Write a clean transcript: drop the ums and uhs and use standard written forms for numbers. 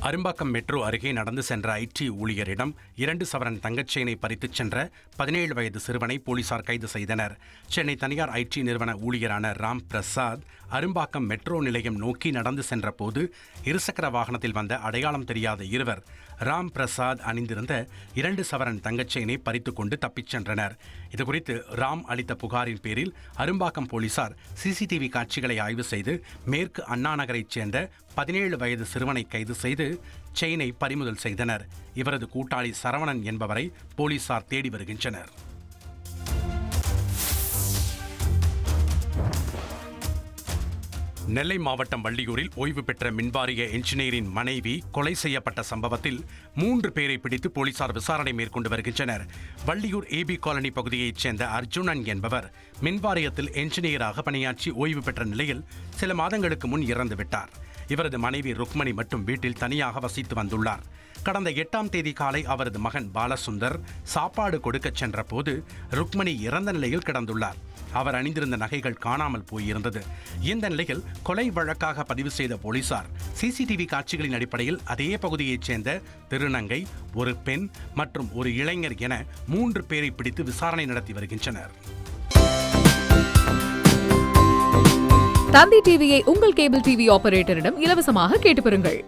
Arumbakkam metro அருகே நடந்து சென்ற ஐடி ஊழியரிடம் 2 சவரன் தங்கச்செயினை பறித்துச் சென்ற 17 வயது சிறுவனை போலீசார் கைது செய்தனர். சென்னை தனியார் ஐடி நிறுவன ஊழியரான ராம் பிரசாத் அரும்பாக்கம் மெட்ரோ நிலையம் நோக்கி நடந்து சென்ற போது இருசக்கர வாகனத்தில் வந்த அடையாளம் தெரியாத இருவர் ராம் பிரசாத் அணிந்திருந்த 2 சவரன் தங்கச்செயினை பறித்துக் கொண்டு தப்பிச் சென்றனர். இதுகுறித்து ராம் அளித்த புகாரின் பேரில் அரும்பாக்கம் போலீசார் சிசிடிவி காட்சிகளை ஆய்வு செய்து மேற்கு அண்ணா நகரைச் சேர்ந்த 17 வயது சிறுவனை கைது செய்து செயினை பறிமுதல் செய்தனர். இவரது கூட்டாளி சரவணன் என்பவரை போலீசார் தேடி வருகின்றனர். நெல்லை மாவட்டம் வள்ளியூரில் ஓய்வு பெற்ற மின்வாரிய என்ஜினியரின் மனைவி கொலை செய்யப்பட்ட சம்பவத்தில் 3 பேரை பிடித்து போலீசார் விசாரணை மேற்கொண்டு வருகின்றனர். வள்ளியூர் ஏபி காலனி பகுதியைச் சேர்ந்த அர்ஜுனன் என்பவர் மின்வாரியத்தில் என்ஜினியராக பணியாற்றி ஓய்வு பெற்ற நிலையில் சில மாதங்களுக்கு முன் இறந்துவிட்டார். இவரது மனைவி ருக்மணி மட்டும் வீட்டில் தனியாக வசித்து வந்துள்ளார். கடந்த 8ஆம் தேதி காலை அவரது மகன் பாலசுந்தர் சாப்பாடு கொடுக்கச் சென்ற போது ருக்மணி இறந்த நிலையில் கிடந்துள்ளார். அவர் அணிந்திருந்த நகைகள் காணாமல் போயிருந்தது. இந்த நிலையில் கொலை வழக்காக பதிவு செய்த போலீசார் சிசிடிவி காட்சிகளின் அடிப்படையில் அதே பகுதியைச் சேர்ந்த திருநங்கை, ஒரு பெண் மற்றும் ஒரு இளைஞர் என 3 பேரை பிடித்து விசாரணை நடத்தி வருகின்றனர். தந்தி டிவியை உங்கள் கேபிள் டிவி ஆபரேட்டரிடம் இலவசமாக கேட்டு பெறுங்கள்.